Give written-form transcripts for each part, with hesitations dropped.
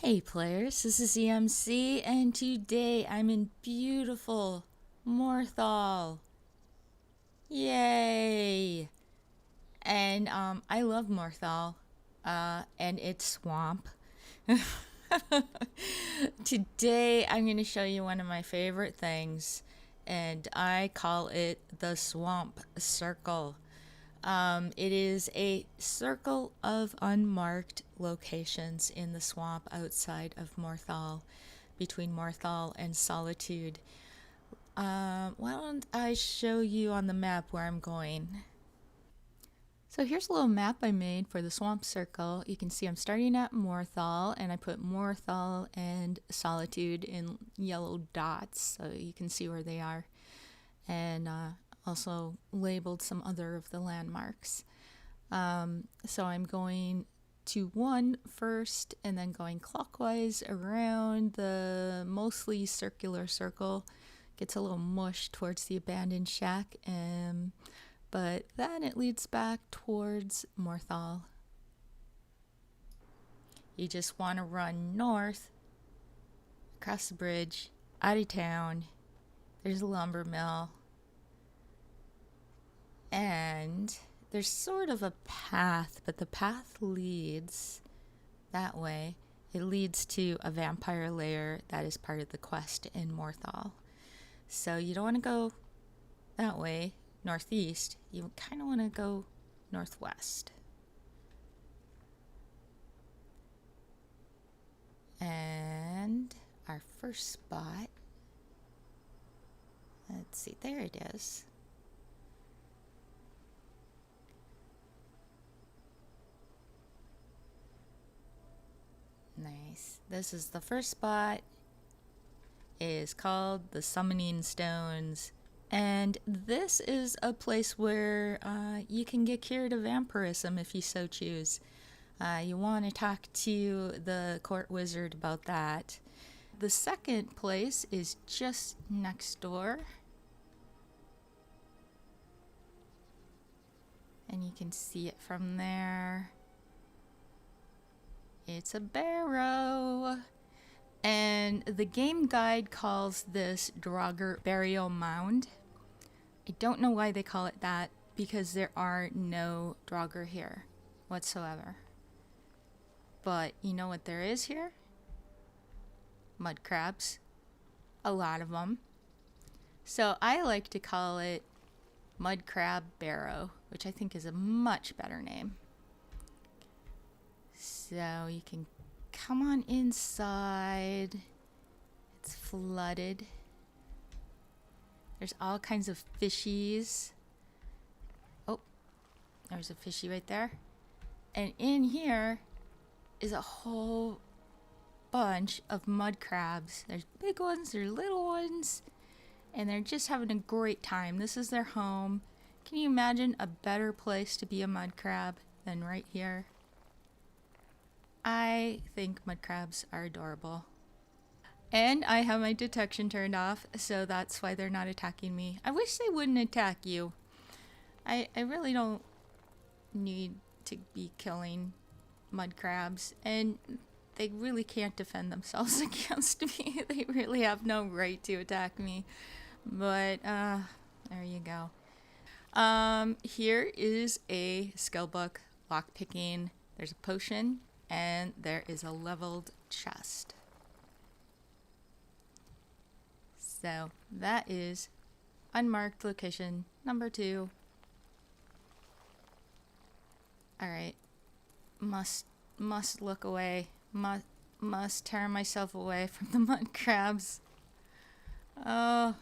Hey players, this is EMC and today I'm in beautiful Morthal. Yay! And I love Morthal and its swamp. Today I'm going to show you one of my favorite things and I call it the Swamp Circle. It is a circle of unmarked locations in the swamp outside of Morthal, between Morthal and Solitude. Why don't I show you on the map where I'm going? So here's a little map I made for the swamp circle. You can see I'm starting at Morthal, and I put Morthal and Solitude in yellow dots so you can see where they are. And also labeled some other of the landmarks. So I'm going to one first and then going clockwise around the mostly circular circle. Gets a little mush towards the abandoned shack, but then it leads back towards Morthal. You just want to run north, across the bridge, out of town. There's a lumber mill. And there's sort of a path, but the path leads that way. It leads to a vampire lair that is part of the quest in Morthal. So you don't want to go that way, northeast. You kind of want to go northwest. And our first spot, let's see, there it is. Nice. This is the first spot. It is called the Summoning Stones. And this is a place where you can get cured of vampirism if you so choose. You want to talk to the court wizard about that. The second place is just next door. And you can see it from there. It's a barrow. And the game guide calls this Draugr burial mound. I don't know why they call it that, because there are no Draugr here whatsoever. But you know what there is here? Mudcrabs. A lot of them. So I like to call it Crab Barrow, which I think is a much better name. So you can come on inside. It's flooded. There's all kinds of fishies. Oh, there's a fishy right there. And in here is a whole bunch of mud crabs. There's big ones, there's little ones, and they're just having a great time. This is their home. Can you imagine a better place to be a mud crab than right here? I think mud crabs are adorable. And I have my detection turned off, so that's why they're not attacking me. I wish they wouldn't attack you. I really don't need to be killing mud crabs, and they really can't defend themselves against me. They really have no right to attack me. But there you go. Here is a skill book, lockpicking. There's a potion, and there is a leveled chest. So that is unmarked location number 2. Alright. Must look away. Must tear myself away from the mud crabs. Oh.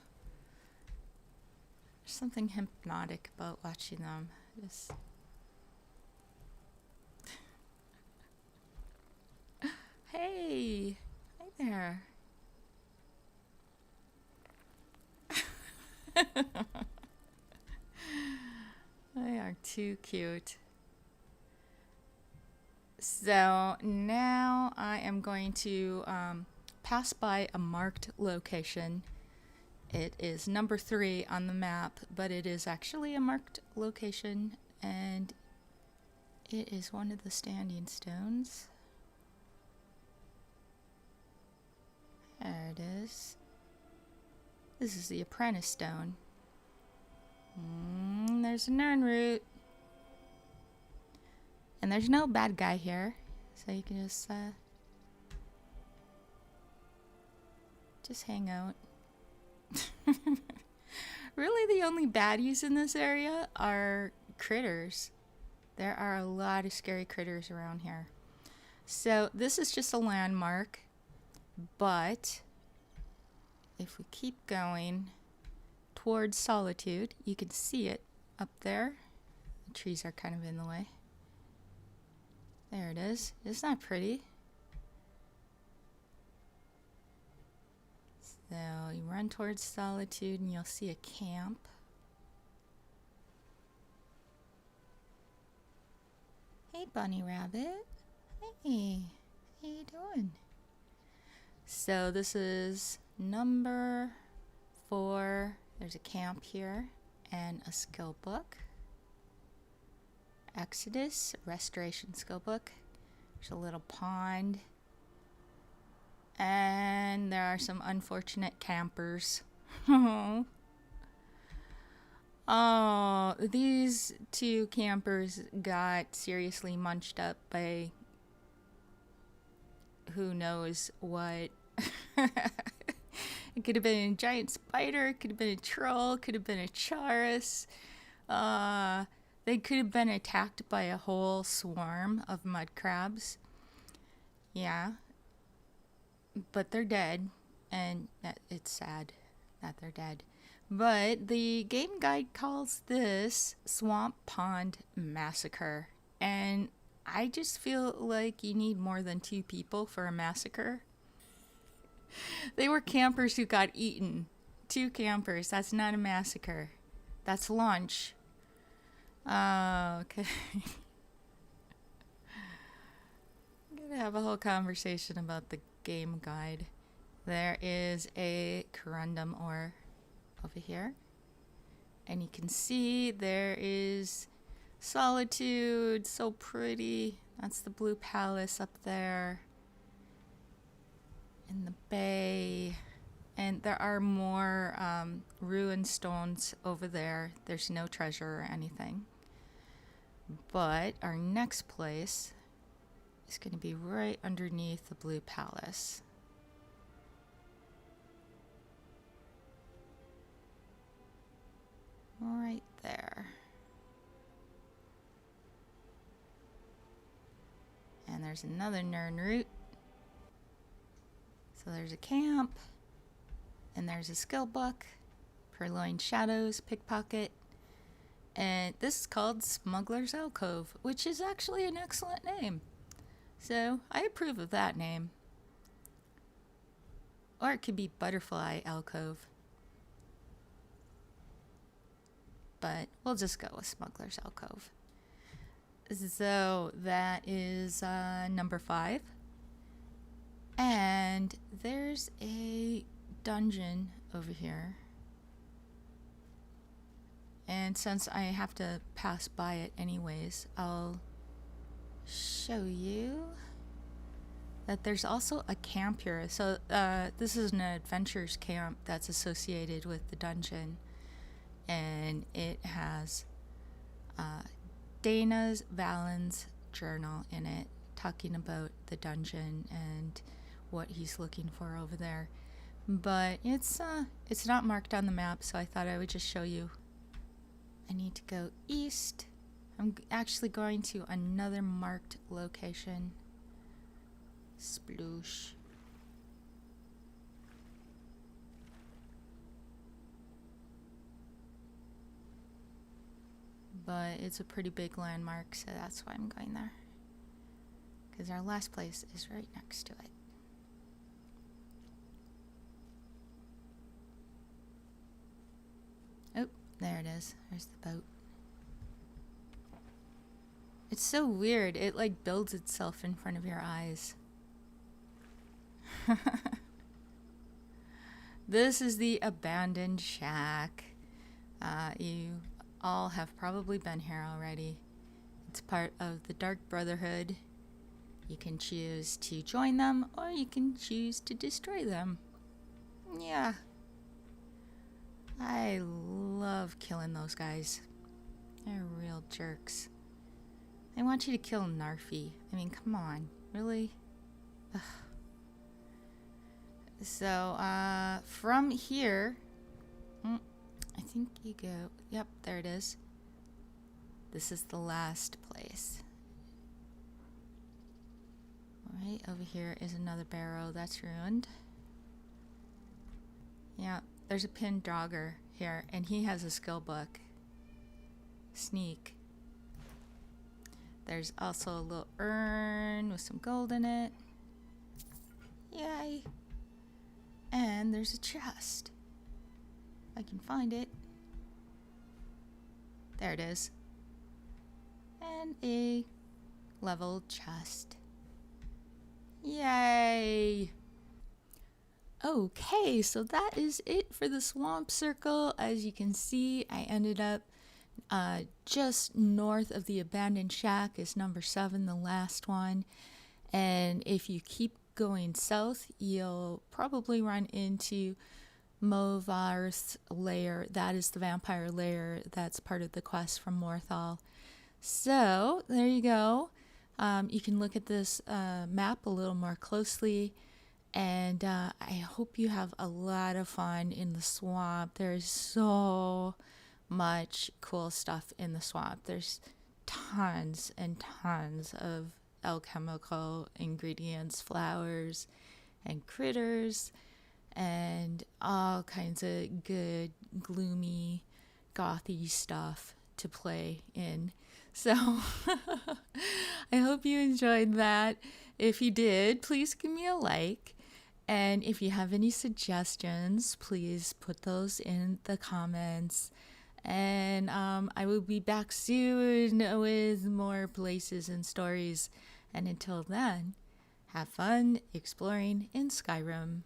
There's something hypnotic about watching them. Just hey! Hi there. They are too cute. So now I am going to pass by a marked location. It is number 3 on the map, but it is actually a marked location, and it is one of the standing stones. There it is. This is the Apprentice Stone. There's a Nern root. And there's no bad guy here. So you can just hang out. Really, the only baddies in this area are critters. There are a lot of scary critters around here. So this is just a landmark, but if we keep going towards Solitude, you can see it up there. The trees are kind of in the way. There it is. Isn't that pretty? So you run towards Solitude and you'll see a camp. Hey, bunny rabbit. Hey, how you doing? So this is number 4. There's a camp here and a skill book. Exodus, Restoration skill book. There's a little pond. And there are some unfortunate campers. Oh, these 2 campers got seriously munched up by who knows what. It could have been a giant spider, it could have been a troll, it could have been a charis. They could have been attacked by a whole swarm of mudcrabs. Yeah. But they're dead, and it's sad that they're dead. But the game guide calls this Swamp Pond Massacre, and I just feel like you need more than 2 people for a massacre. They were campers who got eaten. 2 campers, that's not a massacre. That's lunch. Okay. I'm gonna have a whole conversation about the game guide. There is a corundum ore over here, and you can see there is Solitude, so pretty. That's the blue palace up there in the bay, and there are more ruined stones over there. There's no treasure or anything, but our next place is going to be right underneath the blue palace. Right there. And there's another Nern root. So there's a camp, and there's a skill book, Purloined Shadows, Pickpocket, and this is called Smuggler's Alcove, which is actually an excellent name. So I approve of that name. Or it could be Butterfly Alcove. But we'll just go with Smuggler's Alcove. So that is number 5. And there's a dungeon over here. And since I have to pass by it anyways, I'll show you that there's also a camp here. So this is an adventurers camp that's associated with the dungeon. And it has Dana's Valen's journal in it, talking about the dungeon and what he's looking for over there. But it's not marked on the map, so I thought I would just show you. I need to go east. I'm actually going to another marked location. Sploosh. But it's a pretty big landmark, so that's why I'm going there. Because our last place is right next to it. Oh, there it is. There's the boat. It's so weird. It like builds itself in front of your eyes. This is the abandoned shack. You all have probably been here already. It's part of the Dark Brotherhood. You can choose to join them, or you can choose to destroy them. Yeah. I love killing those guys. They're real jerks. I want you to kill Narfi. I mean, come on. Really? Ugh. So, from here, I think you go, yep, there it is. This is the last place. Right over here is another barrow that's ruined. Yeah, there's a pinned Draugr here, and he has a skill book. Sneak. There's also a little urn with some gold in it. Yay! And there's a chest. If I can find it. There it is. And a leveled chest. Yay! Okay, so that is it for the swamp circle. As you can see, I ended up just north of the abandoned shack is number 7, the last one. And if you keep going south, you'll probably run into Movarth's lair. That is the vampire lair that's part of the quest from Morthal. So there you go. You can look at this map a little more closely, and I hope you have a lot of fun in the swamp. There's so much cool stuff in the swamp. There's tons and tons of alchemical ingredients, flowers, and critters, and all kinds of good, gloomy, gothy stuff to play in. So I hope you enjoyed that. If you did, please give me a like. And if you have any suggestions, please put those in the comments. And I will be back soon with more places and stories. And until then, have fun exploring in Skyrim.